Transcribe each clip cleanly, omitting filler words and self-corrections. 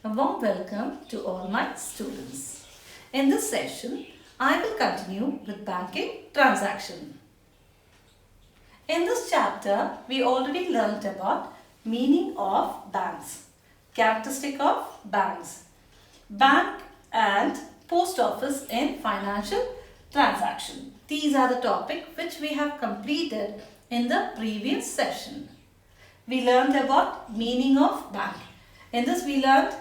A warm welcome to all my students. In this session, I will continue with banking transaction. In this chapter, we already learnt about meaning of banks, characteristic of banks, bank and post office in financial transaction. These are the topic which we have completed in the previous session. We learned about meaning of bank. In this we learned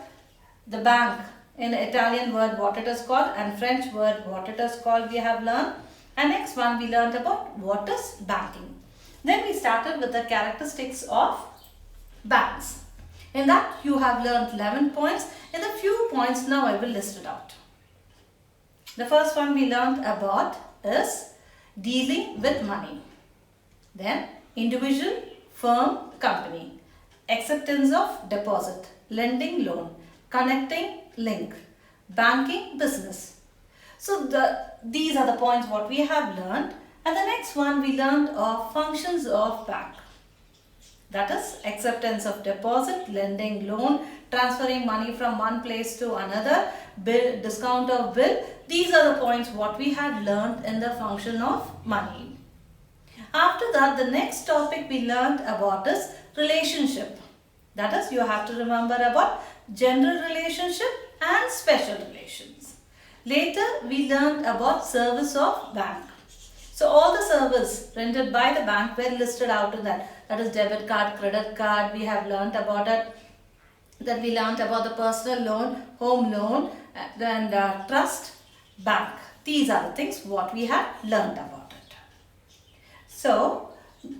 the bank in Italian word what it is called and French word what it is called we have learned. And next one we learned about what is banking. Then we started with the characteristics of banks. In that you have learned 11 points. In a few points now I will list it out. The first one we learned about is dealing with money. Then individual, firm, company, acceptance of deposit, lending, loan, connecting, link, banking, business. So these are the points what we have learned. And the next one we learned of functions of bank. That is acceptance of deposit, lending, loan, transferring money from one place to another, bill, discount of bill. These are the points what we had learned in the function of money. After that, the next topic we learned about is relationship. That is, you have to remember about general relationship and special relations. Later, we learned about service of bank. So, all the service rendered by the bank were listed out in that. That is debit card, credit card, we have learned about it. Then we learned about the personal loan, home loan and trust, bank. These are the things what we have learned about. So,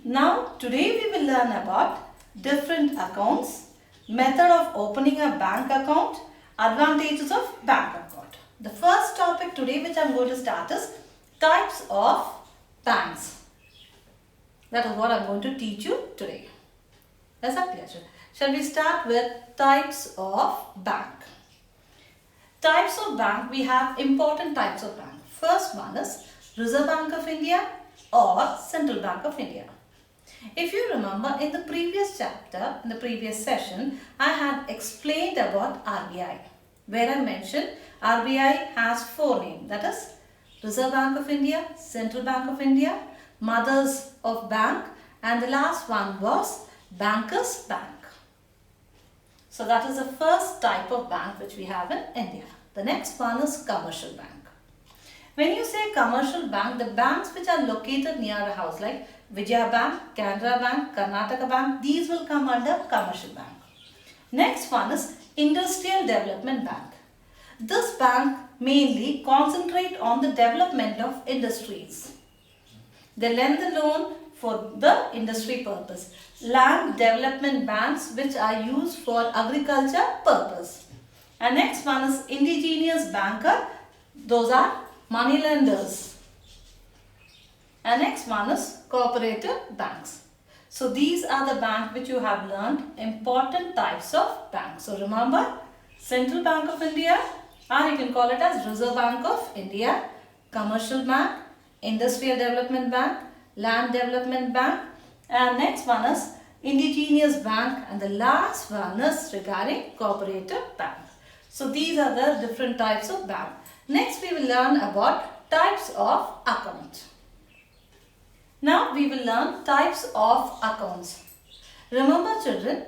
now today we will learn about different accounts, method of opening a bank account, advantages of bank account. The first topic today which I am going to start is types of banks. That is what I am going to teach you today. Is that clear? Shall we start with types of bank? Types of bank, we have important types of bank. First one is Reserve Bank of India or Central Bank of India. If you remember in the previous chapter, in the previous session, I had explained about RBI, where I mentioned RBI has four names, that is Reserve Bank of India, Central Bank of India, Mothers of Bank, and the last one was Bankers Bank. So that is the first type of bank which we have in India. The next one is commercial bank. When you say commercial bank, the banks which are located near a house like Vijaya Bank, Canara Bank, Karnataka Bank, these will come under commercial bank. Next one is Industrial Development Bank. This bank mainly concentrate on the development of industries. They lend the loan for the industry purpose. Land development banks which are used for agriculture purpose. And next one is indigenous banker. Those are money lenders. And next one is cooperative banks. So these are the banks which you have learned important types of banks. So remember Central Bank of India, or you can call it as Reserve Bank of India, Commercial Bank, Industrial Development Bank, Land Development Bank, and next one is Indigenous Bank, and the last one is regarding Cooperative Bank. So these are the different types of bank. Next we will learn about types of account. Now we will learn types of accounts. Remember children,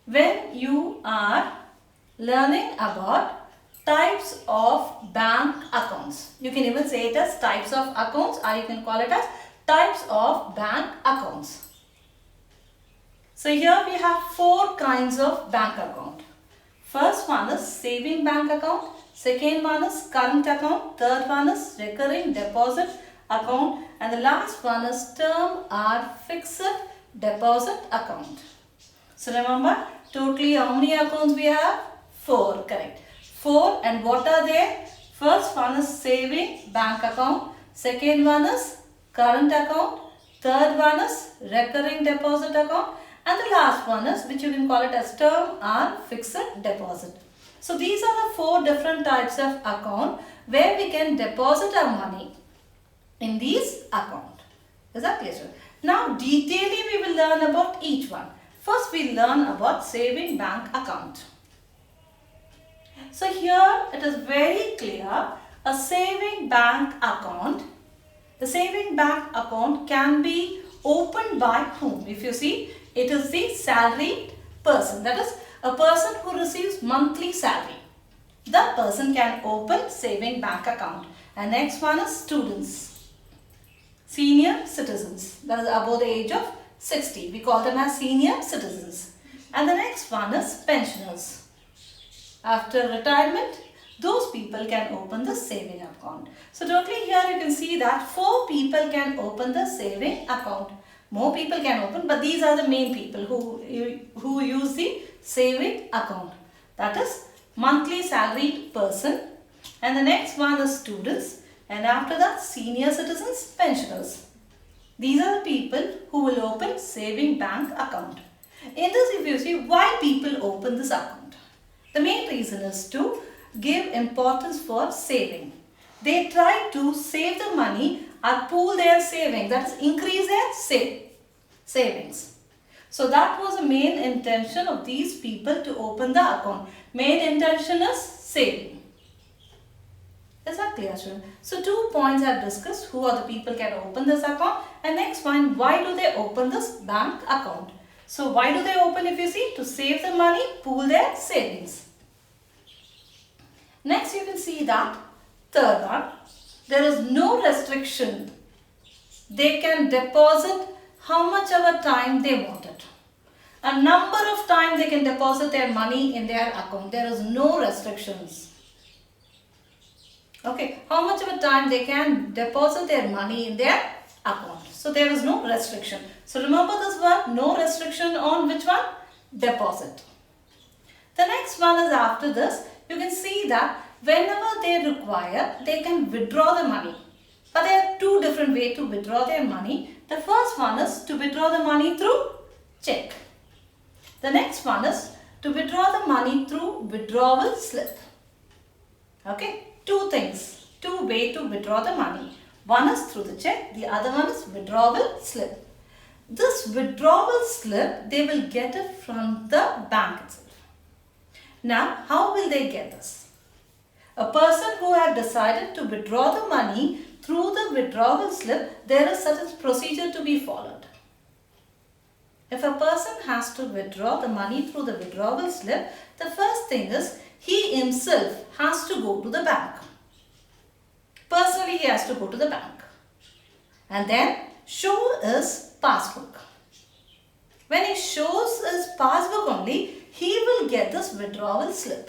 when you are learning about types of bank accounts, you can even say it as types of accounts or you can call it as types of bank accounts. So here we have four kinds of bank account. First one is saving bank account. Second one is current account, third one is recurring deposit account, and the last one is term or fixed deposit account. So remember, totally how many accounts we have? Four, correct. Four, and what are they? First one is saving bank account, second one is current account, third one is recurring deposit account, and the last one is which you can call it as term or fixed deposit. So these are the four different types of account where we can deposit our money in these account. Is that clear? Now detailing we will learn about each one. First we learn about saving bank account. So here it is very clear, a saving bank account. The saving bank account can be opened by whom? If you see, it is the salaried person. That is a person who receives monthly salary. The person can open saving bank account. And next one is students, senior citizens, that is above the age of 60. We call them as senior citizens. And the next one is pensioners. After retirement, those people can open the saving account. So totally here you can see that 4 people can open the saving account. More people can open, but these are the main people who use the saving account. That is monthly salaried person. And the next one is students. And after that, senior citizens, pensioners. These are the people who will open saving bank account. In this, if you see why people open this account, the main reason is to give importance for saving. They try to save the money or pool their savings, that is increase their savings. So that was the main intention of these people to open the account. Main intention is saving. Is that clear, children? So 2 points I have discussed. Who are the people can open this account, and next one, why do they open this bank account? So why do they open, if you see, to save the money, pool their savings. Next you can see that third one, there is no restriction. They can deposit how much of a time they want it. A number of times they can deposit their money in their account. There is no restrictions. Okay, how much of a time they can deposit their money in their account. So there is no restriction. So remember this word, no restriction on which one? Deposit. The next one is after this, you can see that whenever they require, they can withdraw the money. But there are 2 different ways to withdraw their money. The first one is to withdraw the money through check. The next one is to withdraw the money through withdrawal slip. Okay, 2 things, 2 ways to withdraw the money. One is through the check, the other one is withdrawal slip. This withdrawal slip, they will get it from the bank itself. Now, how will they get this? A person who had decided to withdraw the money through the withdrawal slip, there is such a procedure to be followed. If a person has to withdraw the money through the withdrawal slip, the first thing is he himself has to go to the bank. Personally, he has to go to the bank and then show his passbook. When he shows his passbook only, he will get this withdrawal slip.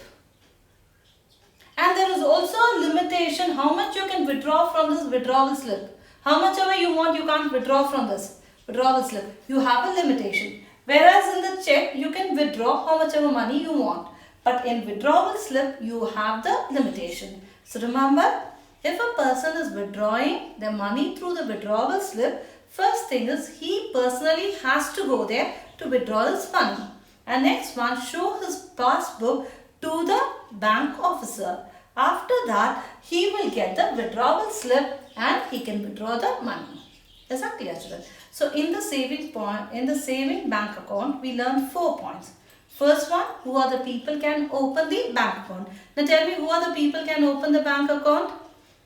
And there is also a limitation how much you can withdraw from this withdrawal slip. How much ever you want, you can't withdraw from this withdrawal slip. You have a limitation. Whereas in the check, you can withdraw how much ever money you want. But in withdrawal slip, you have the limitation. So remember, if a person is withdrawing the money through the withdrawal slip, first thing is he personally has to go there to withdraw his money. And next one, show his passbook to the bank officer. After that, he will get the withdrawal slip and he can withdraw the money. Is that clear, children? So in the saving bank account, we learned 4 points. First one, who are the people can open the bank account. Now tell me, who are the people can open the bank account?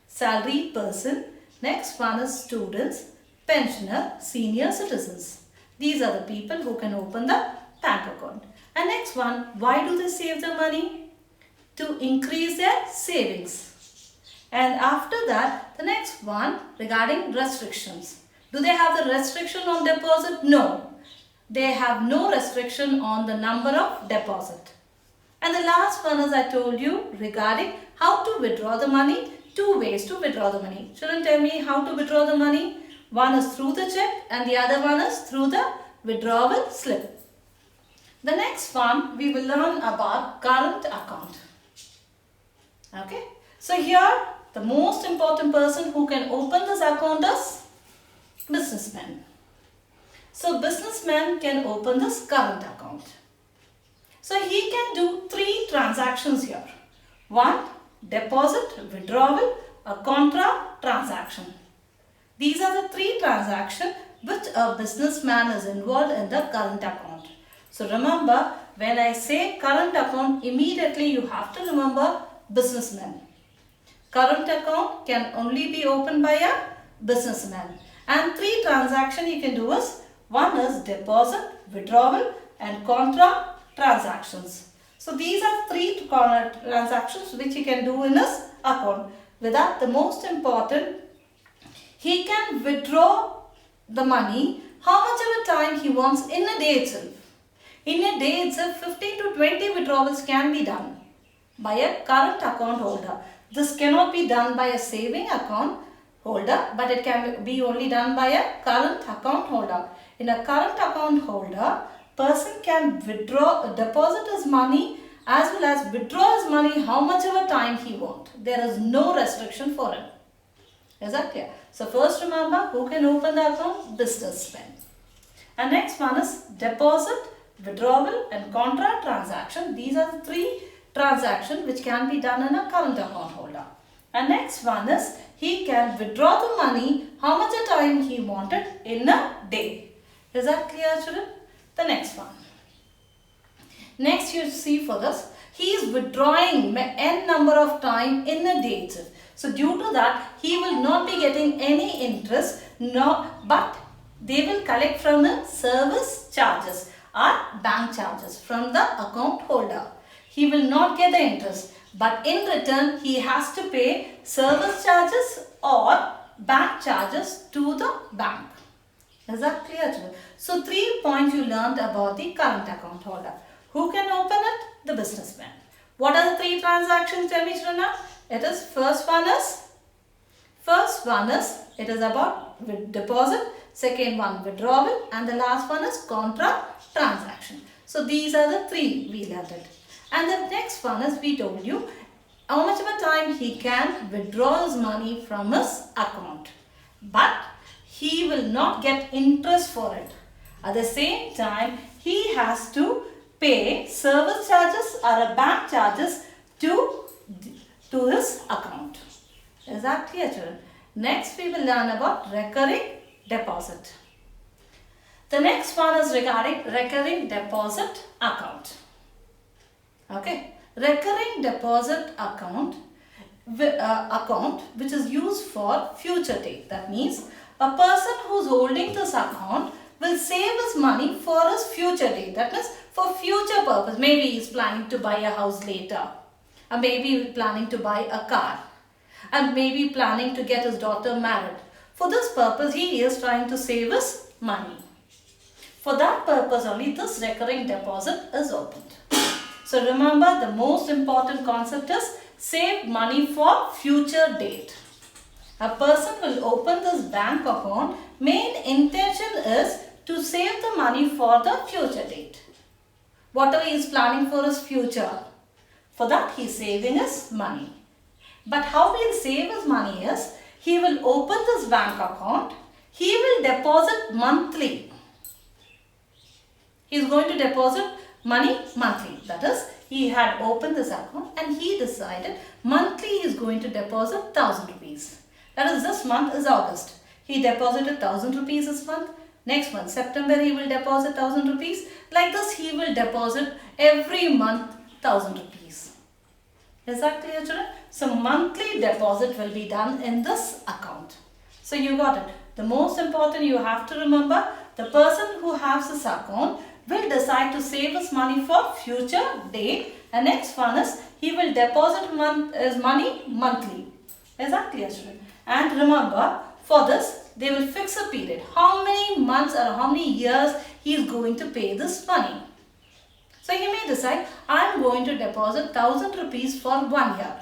Salaried person. Next one is students, pensioner, senior citizens. These are the people who can open the bank account. And next one, why do they save the money? To increase their savings. And after that, the next one regarding restrictions. Do they have the restriction on deposit? No. They have no restriction on the number of deposit. And the last one, as I told you, regarding how to withdraw the money. 2 ways to withdraw the money. Children, tell me how to withdraw the money. One is through the check and the other one is through the withdrawal slip. The next one, we will learn about current account. Okay. So here, the most important person who can open this account is businessmen. So businessmen can open this current account. So he can do 3 transactions here. 1, deposit, withdrawal, a contra transaction. These are the 3 transactions which a businessman is involved in the current account. So remember, When I say current account, immediately you have to remember businessman. Current account can only be opened by a businessman. And 3 transactions you can do is, one is deposit, withdrawal and contra transactions. So these are 3 transactions which you can do in his account. With that, the most important, he can withdraw the money how much of a time he wants in a day itself. In a day itself, 15 to 20 withdrawals can be done by a current account holder. This cannot be done by a saving account holder, but it can be only done by a current account holder. In a current account holder, person can deposit his money as well as withdraw his money how much of a time he wants. There is no restriction for him. Is that clear? So first remember, who can open the account? Businessmen. And next one is deposit, withdrawal and contra transaction. These are the 3 transactions which can be done in a current account holder. And next one is, he can withdraw the money how much a time he wanted in a day. Is that clear, children? The next one. Next you see for this, he is withdrawing n number of time in a day itself. So due to that, he will not be getting any interest, but they will collect from him service charges or bank charges from the account holder. He will not get the interest, but in return he has to pay service charges or bank charges to the bank. Is that clear, children? So 3 points you learned about the current account holder. Who can open it? The businessman. What are the 3 transactions? Tell me, children. It is first one is it is about deposit, second one withdrawal, and the last one is contra transaction. So these are the 3 we learned it. And the next one is, we told you how much of a time he can withdraw his money from his account, but he will not get interest for it. At the same time, he has to pay service charges or bank charges to his account. Is that clear, children? Next we will learn about recurring deposit. The next one is regarding recurring deposit account. Okay, recurring deposit account which is used for future date. That means a person who is holding this account will save his money for his future date. That means for future purpose. Maybe he is planning to buy a house later, or maybe planning to buy a car, and maybe planning to get his daughter married. For this purpose, he is trying to save his money. For that purpose only, this recurring deposit is opened. So remember, the most important concept is save money for future date. A person will open this bank account. Main intention is to save the money for the future date. Whatever he is planning for his future, for that he is saving his money. But how he will save his money is, he will open this bank account. He will deposit monthly. He is going to deposit money monthly. That is, he had opened this account and he decided monthly he is going to deposit 1000 rupees. That is, this month is August. He deposited 1000 rupees this month. Next month, September, he will deposit 1000 rupees. Like this, he will deposit every month 1000 rupees. Is that clear, children? So monthly deposit will be done in this account. So you got it. The most important you have to remember, the person who has this account will decide to save his money for future date. And next one is, he will deposit his money monthly. Is that clear, children? And remember, for this, they will fix a period. How many months or how many years he is going to pay this money. So he may decide, I am going to deposit 1000 rupees for 1 year.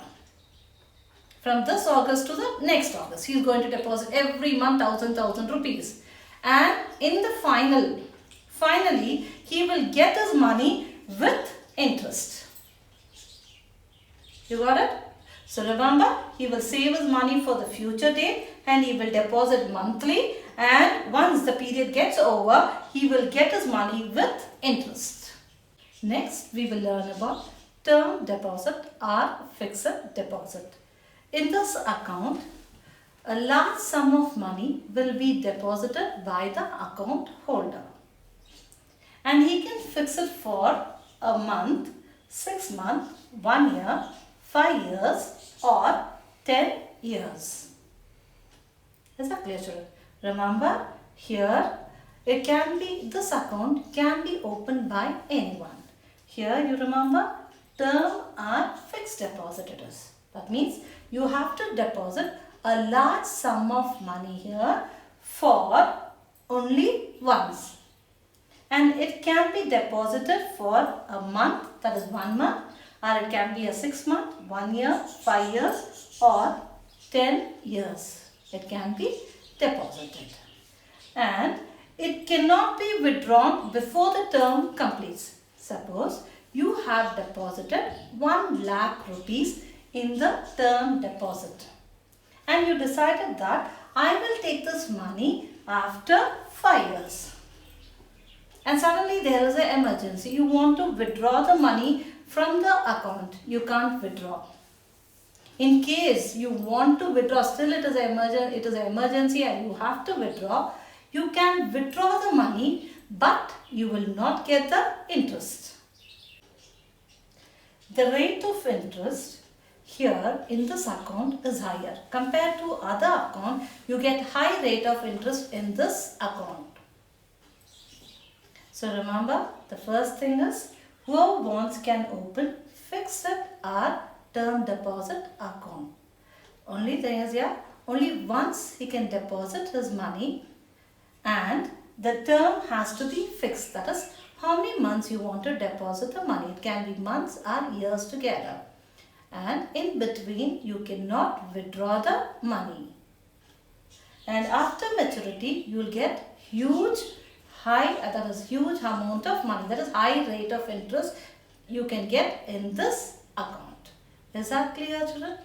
From this August to the next August, he is going to deposit every month 1000 rupees. And in the finally, he will get his money with interest. You got it? So remember, he will save his money for the future date and he will deposit monthly, and once the period gets over, he will get his money with interest. Next, we will learn about term deposit or fixed deposit. In this account, a large sum of money will be deposited by the account holder, and he can fix it for a month, 6 months, 1 year, 5 years or 10 years. Is that clear, children? Remember, here this account can be opened by anyone. Here you remember, term or fixed deposit it is. That means you have to deposit a large sum of money here for only once. And it can be deposited for a month, that is 1 month, or it can be a 6 month, 1 year, 5 years or 10 years. It can be deposited. And it cannot be withdrawn before the term completes. Suppose you have deposited 1 lakh rupees in the term deposit. And you decided that I will take this money after 5 years. And suddenly there is an emergency. You want to withdraw the money from the account. You can't withdraw. In case you want to withdraw, still it is an emergency and you have to withdraw. You can withdraw the money, but you will not get the interest. The rate of interest here in this account is higher. Compared to other account, you get high rate of interest in this account. So remember, the first thing is, whoever wants can open fixed or term deposit account. Only thing is here, only once he can deposit his money and the term has to be fixed. That is, how many months you want to deposit the money. It can be months or years together. And in between, you cannot withdraw the money. And after maturity, you will get huge amount of money. That is high rate of interest you can get in this account. Is that clear, children?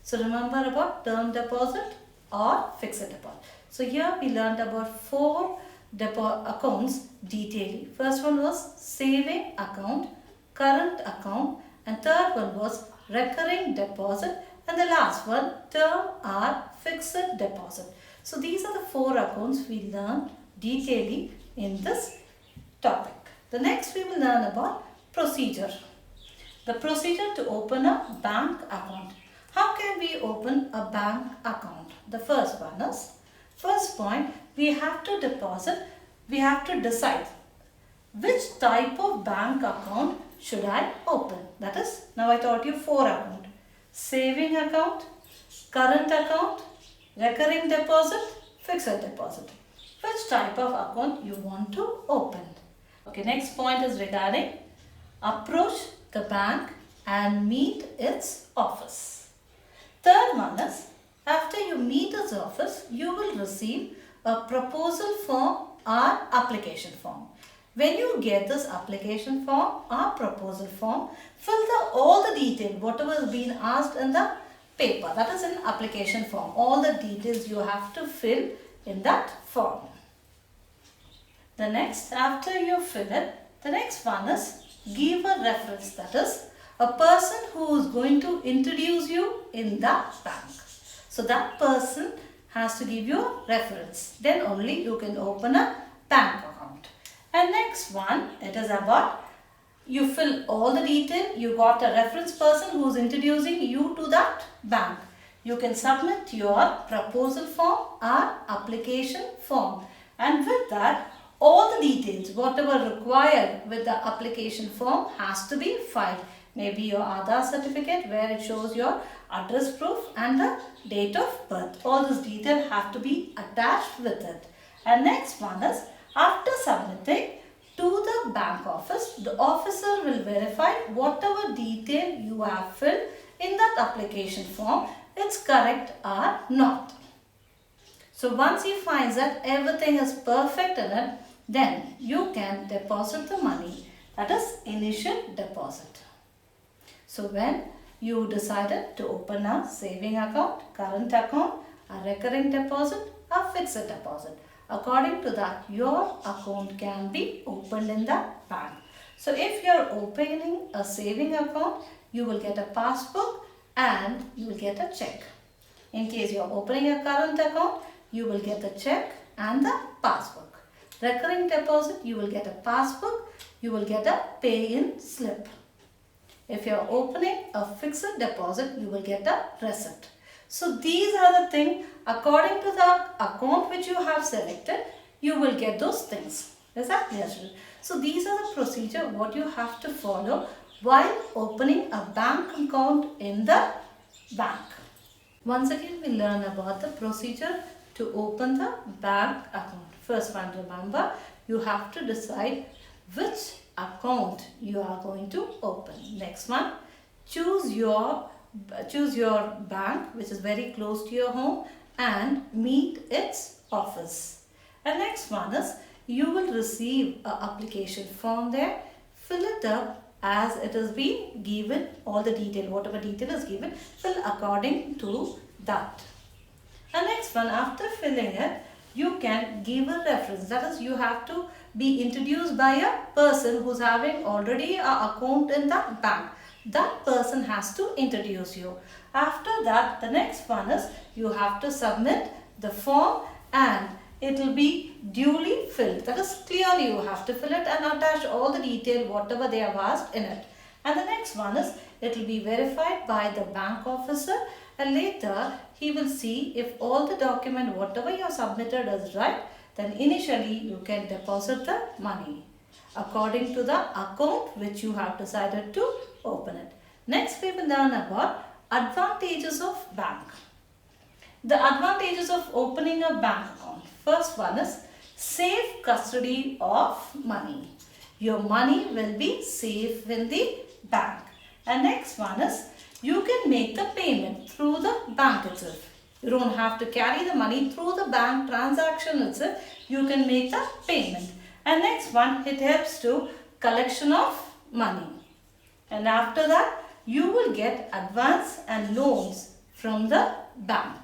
So remember about term deposit or fixed deposit. So here we learned about 4 accounts detailing. First one was saving account, current account, and third one was recurring deposit, and the last one term or fixed deposit. So these are the 4 accounts we learned detailing in this topic. The next we will learn about procedure. The procedure to open a bank account. How can we open a bank account? The first one is, first point, we have to decide which type of bank account should I open. That is, now I taught you 4 accounts. Saving account, current account, recurring deposit, fixed deposit. Which type of account you want to open. Okay, next point is regarding approach the bank and meet its office. Third one is, after you meet its office, you will receive a proposal form or application form. When you get this application form or proposal form, fill all the detail, whatever has been asked in the paper, that is in application form. All the details you have to fill in that form. The next, after you fill it, the next one is give a reference. That is a person who is going to introduce you in the bank. So that person has to give you a reference. Then only you can open a bank account. And next one, it is about you fill all the detail. You got a reference person who is introducing you to that bank. You can submit your proposal form or application form. And with that, all the details, whatever required with the application form has to be filed. Maybe your Aadhaar certificate where it shows your address proof and the date of birth. All these details have to be attached with it. And next one is, after submitting to the bank office, the officer will verify whatever detail you have filled in that application form, it's correct or not. So once he finds that everything is perfect in it, then you can deposit the money. That is initial deposit. So when you decided to open a saving account, current account, a recurring deposit, a fixed deposit, according to that your account can be opened in the bank. So if you are opening a saving account, you will get a passbook and you will get a check. In case you are opening a current account, you will get the check and the passbook. Recurring deposit, you will get a passbook you will get a pay-in slip. If you are opening a fixed deposit, you will get a receipt. So these are the things, according to the account which you have selected, you will get those things. Is that clear? So these are the procedure what you have to follow while opening a bank account in the bank. Once again, we learn about the procedure to open the bank account. First one, remember, you have to decide which account you are going to open. Next one, choose your bank which is very close to your home and meet its office. And next one is, you will receive an application form there. Fill it up as it has been given, all the detail, whatever detail is given, fill according to that. And next one, after filling it, you can give a reference. That is, you have to be introduced by a person who's having already an account in the bank. That person has to introduce you. After that, the next one is, you have to submit the form and it will be duly filled. That is, clearly you have to fill it and attach all the detail whatever they have asked in it. And the next one is, it will be verified by the bank officer, and later he will see if all the document whatever you have submitted is right. Then initially you can deposit the money according to the account which you have decided to open it. Next, we will learn about advantages of bank. The advantages of opening a bank account. First one is safe custody of money. Your money will be safe in the bank. And next one is, you can make the payment through the bank itself. You don't have to carry the money through the bank transaction itself. You can make the payment. And next one, it helps to collection of money. And after that, you will get advance and loans from the bank.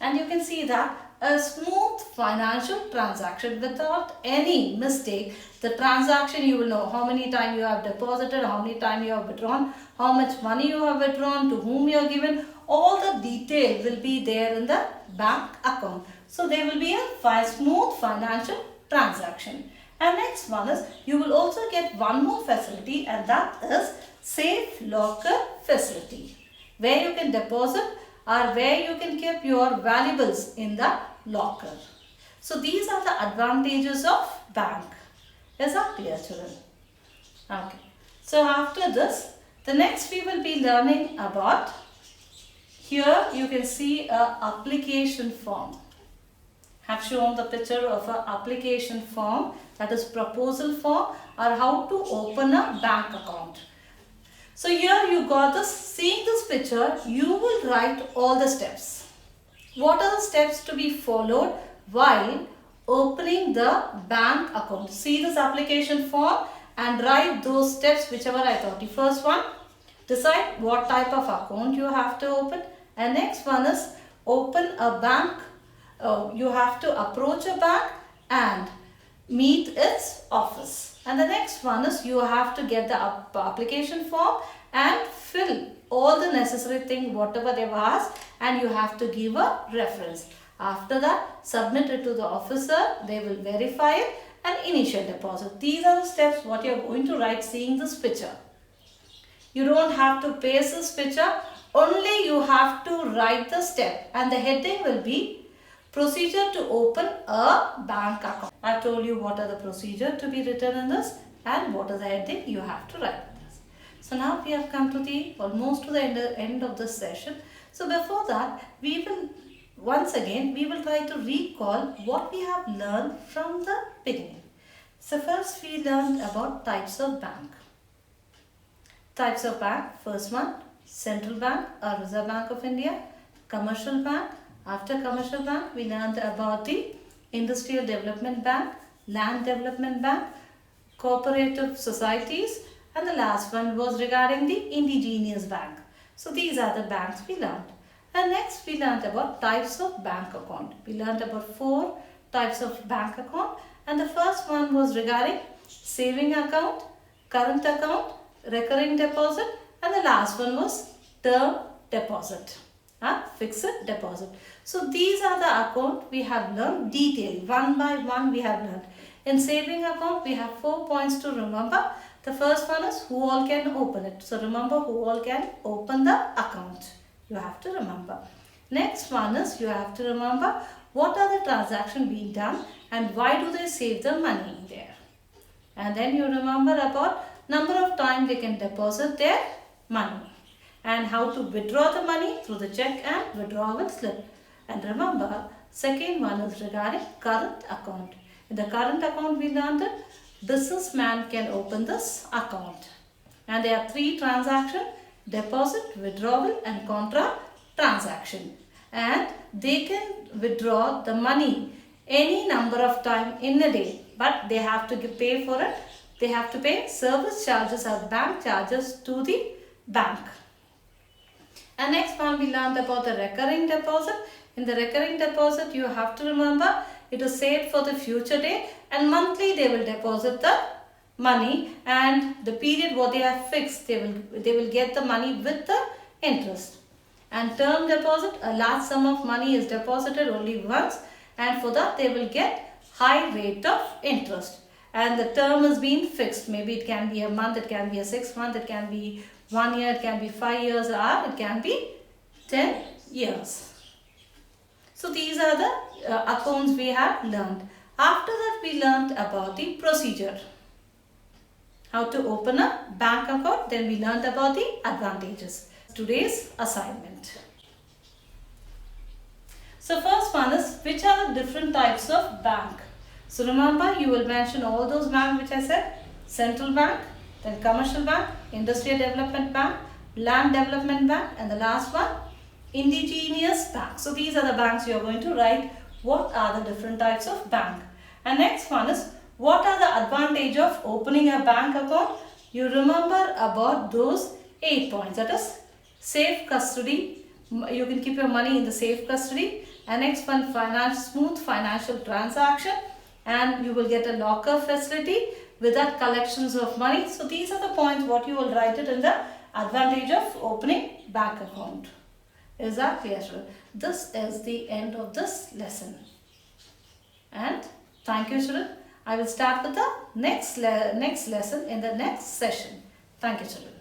And you can see that a smooth financial transaction without any mistake. The transaction, you will know how many times you have deposited, how many times you have withdrawn, how much money you have withdrawn, to whom you are given. All the detail will be there in the bank account. So there will be a smooth financial transaction. And next one is, you will also get one more facility, and that is safe locker facility, where you can deposit or where you can keep your valuables in the locker. So these are the advantages of bank. Is that clear, children? Okay. So after this, the next we will be learning about, here you can see a application form. Have shown the picture of an application form, that is proposal form, or how to open a bank account. So here you got this, seeing this picture, you will write all the steps. What are the steps to be followed while opening the bank account? See this application form and write those steps whichever I taught you. First one, decide what type of account you have to open. And next one is, open a bank. You have to approach a bank and meet its office. And the next one is, you have to get the application form and fill all the necessary things whatever they've asked, and you have to give a reference. After that, submit it to the officer. They will verify it and initial deposit. These are the steps what you are going to write seeing this picture. You don't have to paste this picture. Only you have to write the step, and the heading will be procedure to open a bank account. I have told you what are the procedure to be written in this and what is the heading you have to write in this. So now we have come to the almost to the end of this session. So before that, we will once again try to recall what we have learned from the beginning. So first we learned about types of bank. Types of bank, first one, Central Bank or Reserve Bank of India, Commercial Bank. After Commercial Bank, we learned about the Industrial Development Bank, Land Development Bank, Cooperative Societies, and the last one was regarding the Indigenous Bank. So these are the banks we learned. And next we learned about types of bank account. We learned about 4 types of bank account, and the first one was regarding saving account, current account, recurring deposit, and the last one was term deposit, fixed deposit. So these are the account we have learned detail, one by one we have learned. In saving account, we have 4 points to remember. The first one is who all can open it. So remember who all can open the account. You have to remember. Next one is you have to remember what are the transactions being done and why do they save the money there. And then you remember about number of times they can deposit their money and how to withdraw the money through the check and withdrawal slip. And remember, second one is regarding current account. In the current account we learned that businessman can open this account. And there are 3 transactions: deposit, withdrawal and contra transaction. And they can withdraw the money any number of time in a day, but they have to pay for it. They have to pay service charges or bank charges to the bank. And next one we learned about the recurring deposit. In the recurring deposit you have to remember it is saved for the future day and monthly they will deposit the money and the period what they have fixed they will get the money with the interest. And term deposit, a large sum of money is deposited only once and for that they will get high rate of interest. And the term is being fixed. Maybe it can be a month, it can be a 6 month, it can be 1 year, it can be 5 years or it can be 10 years. So these are the accounts we have learned. After that we learned about the procedure. How to open a bank account. Then we learned about the advantages. Today's assignment. So first one is which are the different types of bank. So remember you will mention all those banks which I said. Central bank, then commercial bank, industrial development bank, land development bank and the last one indigenous bank. So these are the banks you are going to write what are the different types of bank. And next one is what are the advantage of opening a bank account. You remember about those 8 points, that is safe custody. You can keep your money in the safe custody. And next one, smooth financial transaction, and you will get a locker facility without collections of money. So these are the points what you will write it in the advantage of opening bank account. Is that clear? This is the end of this lesson. And thank you children. I will start with the next lesson in the next session. Thank you children.